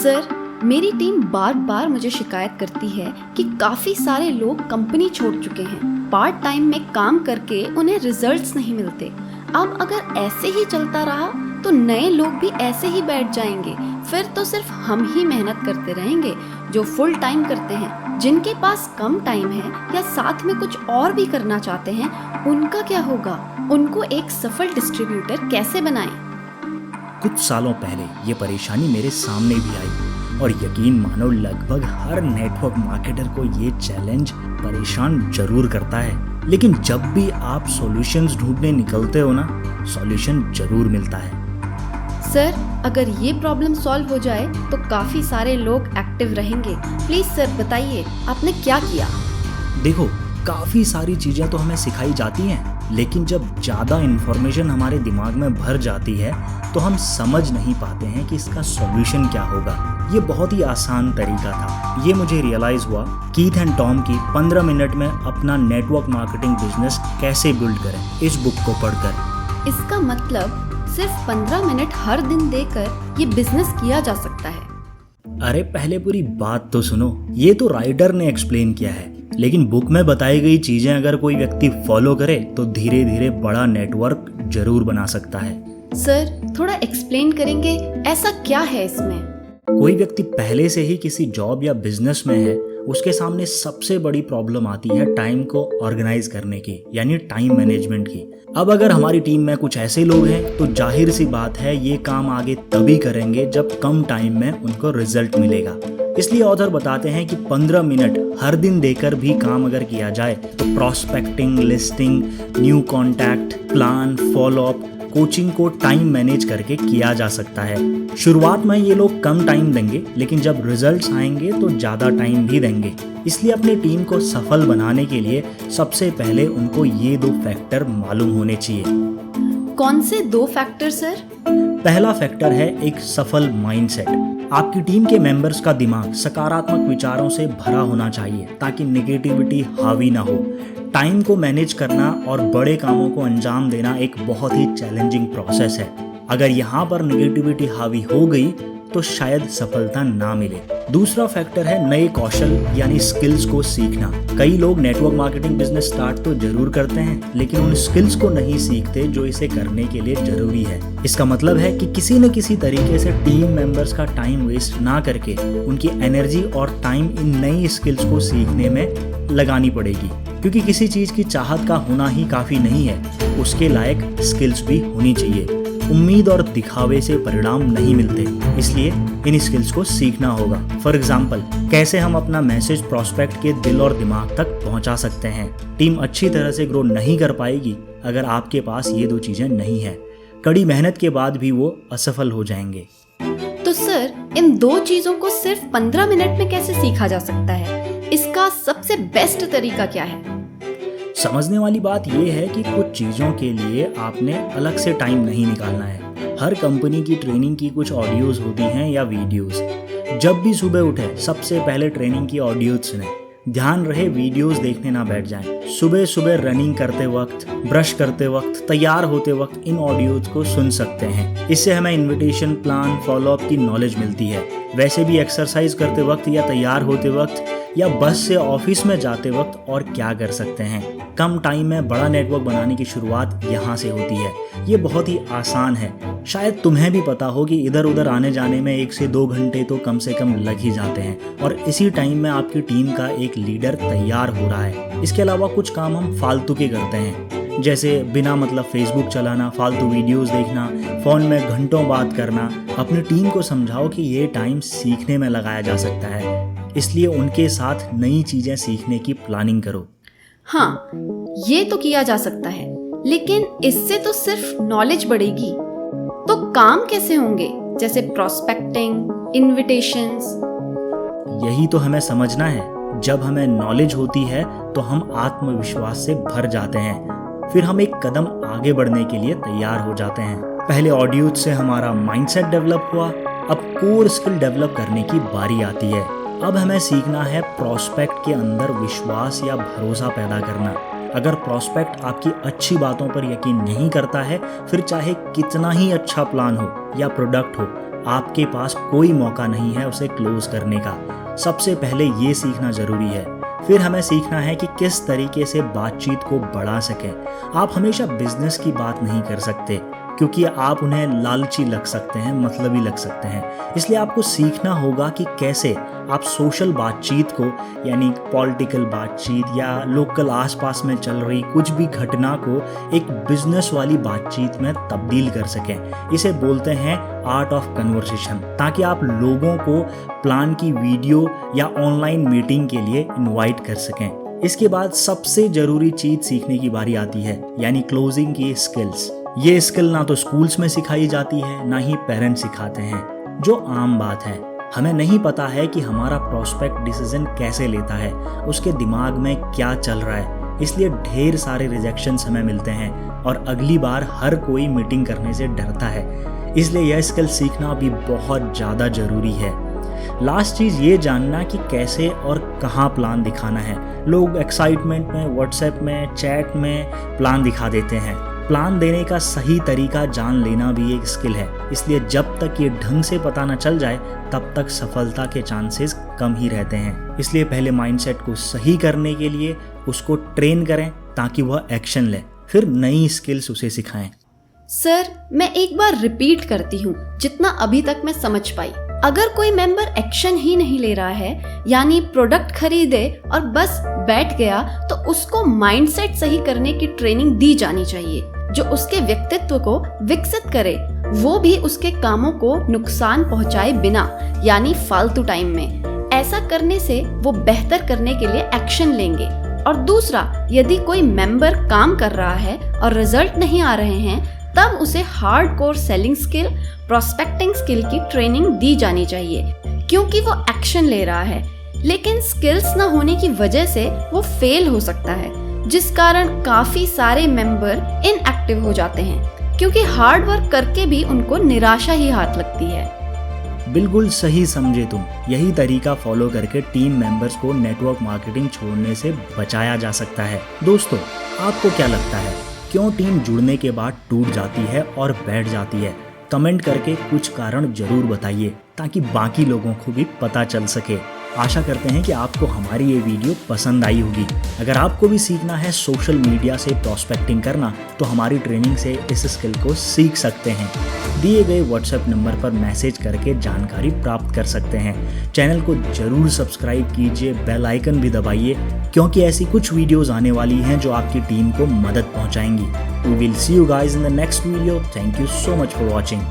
Sir, मेरी team बार बार मुझे शिकायत करती है कि काफ़ी सारे लोग कंपनी छोड़ चुके हैं। पार्ट टाइम में काम करके उन्हें रिजल्ट्स नहीं मिलते। अब अगर ऐसे ही चलता रहा तो नए लोग भी ऐसे ही बैठ जाएंगे। फिर तो सिर्फ हम ही मेहनत करते रहेंगे जो फुल टाइम करते हैं। जिनके पास कम टाइम है या साथ में कुछ और भी करना चाहते हैं, उनका क्या होगा? उनको एक सफल डिस्ट्रीब्यूटर कैसे बनाएं? कुछ सालों पहले ये परेशानी मेरे सामने भी आई और यकीन मानो लगभग हर नेटवर्क मार्केटर को ये चैलेंज परेशान जरूर करता है। लेकिन जब भी आप सॉल्यूशंस ढूंढने निकलते हो ना, सॉल्यूशन जरूर मिलता है। सर, अगर ये प्रॉब्लम सॉल्व हो जाए तो काफ़ी सारे लोग एक्टिव रहेंगे। प्लीज़ सर बताइए, आपने क्या किया? देखो, काफ़ी सारी चीज़ें तो हमें सिखाई जाती हैं, लेकिन जब ज़्यादा इन्फॉर्मेशन हमारे दिमाग में भर जाती है तो हम समझ नहीं पाते हैं कि इसका सॉल्यूशन क्या होगा। ये बहुत ही आसान तरीका था। ये मुझे रियलाइज़ हुआ कीथ एंड टॉम की 15 मिनट में अपना नेटवर्क मार्केटिंग बिजनेस कैसे बिल्ड करें, इस बुक को पढ़कर। इसका मतलब सिर्फ 15 मिनट हर दिन देकर ये बिजनेस किया जा सकता है। अरे पहले पूरी बात तो सुनो। ये तो राइटर ने एक्सप्लेन किया है, लेकिन बुक में बताई गई चीजें अगर कोई व्यक्ति फॉलो करे तो धीरे धीरे बड़ा नेटवर्क जरूर बना सकता है। सर, थोड़ा एक्सप्लेन करेंगे, ऐसा क्या है इसमें? कोई व्यक्ति पहले से ही किसी जॉब या बिजनेस में है, उसके सामने सबसे बड़ी प्रॉब्लम आती है टाइम को ऑर्गेनाइज करने की, यानी टाइम मैनेजमेंट की। अब अगर हमारी टीम में कुछ ऐसे लोग हैं तो जाहिर सी बात है ये काम आगे तभी करेंगे जब कम टाइम में उनको रिजल्ट मिलेगा। इसलिए ऑथर बताते हैं कि 15 मिनट हर दिन देकर भी काम अगर किया जाए तो prospecting, listing, new contact, plan, follow up, coaching को टाइम मैनेज करके किया जा सकता है। शुरुआत में ये लोग कम टाइम देंगे, लेकिन जब रिजल्ट्स आएंगे तो ज़्यादा टाइम भी देंगे। इसलिए अपनी टीम को सफल बनाने के लिए सबसे पहले उनको ये 2 फैक्टर मालूम होने चाहिए। कौन से 2 फैक्टर सर? पहला फैक्टर है एक सफल माइंडसेट। आपकी टीम के मेंबर्स का दिमाग सकारात्मक विचारों से भरा होना चाहिए ताकि नेगेटिविटी हावी ना हो। टाइम को मैनेज करना और बड़े कामों को अंजाम देना एक बहुत ही चैलेंजिंग प्रोसेस है। अगर यहाँ पर नेगेटिविटी हावी हो गई तो शायद सफलता ना मिले। दूसरा फैक्टर है नए कौशल यानी स्किल्स को सीखना। कई लोग नेटवर्क मार्केटिंग बिजनेस स्टार्ट तो जरूर करते हैं, लेकिन उन स्किल्स को नहीं सीखते जो इसे करने के लिए जरूरी है। इसका मतलब है कि किसी न किसी तरीके से टीम मेंबर्स का टाइम वेस्ट ना करके उनकी एनर्जी और टाइम इन नई स्किल्स को सीखने में लगानी पड़ेगी, क्योंकि किसी चीज की चाहत का होना ही काफी नहीं है, उसके लायक स्किल्स भी होनी चाहिए। उम्मीद और दिखावे से परिणाम नहीं मिलते, इसलिए इन स्किल्स को सीखना होगा। फॉर एग्जाम्पल, कैसे हम अपना मैसेज प्रोस्पेक्ट के दिल और दिमाग तक पहुंचा सकते हैं। टीम अच्छी तरह से ग्रो नहीं कर पाएगी अगर आपके पास ये 2 चीजें नहीं है। कड़ी मेहनत के बाद भी वो असफल हो जाएंगे। तो सर, इन 2 चीजों को सिर्फ 15 मिनट में कैसे सीखा जा सकता है? इसका सबसे बेस्ट तरीका क्या है? समझने वाली बात यह है कि कुछ चीज़ों के लिए आपने अलग से टाइम नहीं निकालना है। हर कंपनी की ट्रेनिंग की कुछ ऑडियोज़ होती हैं या वीडियोज़। जब भी सुबह उठे सबसे पहले ट्रेनिंग की ऑडियोज़ सुने। ध्यान रहे वीडियोज़ देखने ना बैठ जाएं। सुबह सुबह रनिंग करते वक्त, ब्रश करते वक्त, तैयार होते वक्त इन ऑडियोज़ को सुन सकते हैं। इससे हमें इन्विटेशन, प्लान, फॉलोअप की नॉलेज मिलती है। वैसे भी एक्सरसाइज करते वक्त या तैयार होते वक्त या बस से ऑफिस में जाते वक्त और क्या कर सकते हैं। कम टाइम में बड़ा नेटवर्क बनाने की शुरुआत यहाँ से होती है। ये बहुत ही आसान है। शायद तुम्हें भी पता हो कि इधर उधर आने जाने में 1 से 2 घंटे तो कम से कम लग ही जाते हैं, और इसी टाइम में आपकी टीम का एक लीडर तैयार हो रहा है। इसके अलावा कुछ काम हम फालतू के करते हैं, जैसे बिना मतलब फेसबुक चलाना, फालतू वीडियोस देखना, फ़ोन में घंटों बात करना। अपनी टीम को समझाओ कि ये टाइम सीखने में लगाया जा सकता है, इसलिए उनके साथ नई चीज़ें सीखने की प्लानिंग करो। हाँ, ये तो किया जा सकता है, लेकिन इससे तो सिर्फ नॉलेज बढ़ेगी। तो काम कैसे होंगे, जैसे प्रोस्पेक्टिंग, इनविटेशंस? यही तो हमें समझना है। जब हमें नॉलेज होती है तो हम आत्मविश्वास से भर जाते हैं। फिर हम एक कदम आगे बढ़ने के लिए तैयार हो जाते हैं। पहले ऑडियो से हमारा माइंडसेट डेवलप हुआ, अब कोर स्किल डेवलप करने की बारी आती है। अब हमें सीखना है प्रोस्पेक्ट के अंदर विश्वास या भरोसा पैदा करना। अगर प्रोस्पेक्ट आपकी अच्छी बातों पर यकीन नहीं करता है, फिर चाहे कितना ही अच्छा प्लान हो या प्रोडक्ट हो, आपके पास कोई मौका नहीं है उसे क्लोज करने का। सबसे पहले ये सीखना जरूरी है। फिर हमें सीखना है कि किस तरीके से बातचीत को बढ़ा सकें। आप हमेशा बिजनेस की बात नहीं कर सकते, क्योंकि आप उन्हें लालची लग सकते हैं, मतलबी लग सकते हैं। इसलिए आपको सीखना होगा कि कैसे आप सोशल बातचीत को, यानी पॉलिटिकल बातचीत या लोकल आसपास में चल रही कुछ भी घटना को एक बिजनेस वाली बातचीत में तब्दील कर सकें। इसे बोलते हैं आर्ट ऑफ कन्वर्सेशन, ताकि आप लोगों को प्लान की वीडियो या ऑनलाइन मीटिंग के लिए इनवाइट कर सकें। इसके बाद सबसे ज़रूरी चीज़ सीखने की बारी आती है, यानी क्लोजिंग की स्किल्स। ये स्किल ना तो स्कूल्स में सिखाई जाती है, ना ही पेरेंट्स सिखाते हैं, जो आम बात है। हमें नहीं पता है कि हमारा प्रोस्पेक्ट डिसीजन कैसे लेता है, उसके दिमाग में क्या चल रहा है। इसलिए ढेर सारे रिजेक्शंस हमें मिलते हैं और अगली बार हर कोई मीटिंग करने से डरता है। इसलिए यह स्किल सीखना भी बहुत ज़्यादा ज़रूरी है। लास्ट चीज़ ये जानना कि कैसे और कहाँ प्लान दिखाना है। लोग एक्साइटमेंट में, व्हाट्सएप में, चैट में प्लान दिखा देते हैं। प्लान देने का सही तरीका जान लेना भी एक स्किल है। इसलिए जब तक ये ढंग से पता न चल जाए तब तक सफलता के चांसेस कम ही रहते हैं। इसलिए पहले माइंडसेट को सही करने के लिए उसको ट्रेन करें ताकि वह एक्शन ले, फिर नई स्किल्स उसे सिखाएं। सर, मैं एक बार रिपीट करती हूँ जितना अभी तक मैं समझ पाई। अगर कोई मेंबर एक्शन ही नहीं ले रहा है, यानी प्रोडक्ट खरीदे और बस बैठ गया, तो उसको माइंडसेट सही करने की ट्रेनिंग दी जानी चाहिए, जो उसके व्यक्तित्व को विकसित करे, वो भी उसके कामों को नुकसान पहुंचाए बिना, यानी फालतू टाइम में। ऐसा करने से वो बेहतर करने के लिए एक्शन लेंगे। और दूसरा, यदि कोई मेंबर काम कर रहा है और रिजल्ट नहीं आ रहे हैं, तब उसे hardcore selling skill, prospecting skill की ट्रेनिंग दी जानी चाहिए, क्योंकि वो एक्शन ले रहा है। लेकिन स्किल्स ना होने की वजह से वो फेल हो सकता है, जिस कारण काफी सारे मेंबर इनएक्टिव हो जाते हैं, क्योंकि हार्ड वर्क करके भी उनको निराशा ही हाथ लगती है। बिल्कुल सही समझे तुम। यही तरीका फॉलो करके टीम मेंबर्स को नेटवर्क मार्केटिंग छोड़ने से बचाया जा सकता है। दोस्तों, आपको क्या लगता है, क्यों टीम जुड़ने के बाद टूट जाती है और बैठ जाती है? कमेंट करके कुछ कारण जरूर बताइए, ताकि बाकी लोगों को भी पता चल सके। आशा करते हैं कि आपको हमारी ये वीडियो पसंद आई होगी। अगर आपको भी सीखना है सोशल मीडिया से प्रोस्पेक्टिंग करना, तो हमारी ट्रेनिंग से इस स्किल को सीख सकते हैं। दिए गए व्हाट्सएप नंबर पर मैसेज करके जानकारी प्राप्त कर सकते हैं। चैनल को जरूर सब्सक्राइब कीजिए, बेल आइकन भी दबाइए, क्योंकि ऐसी कुछ वीडियोस आने वाली हैं जो आपकी टीम को मदद पहुंचाएंगी। We will see you guys in the next video. Thank you so much for watching.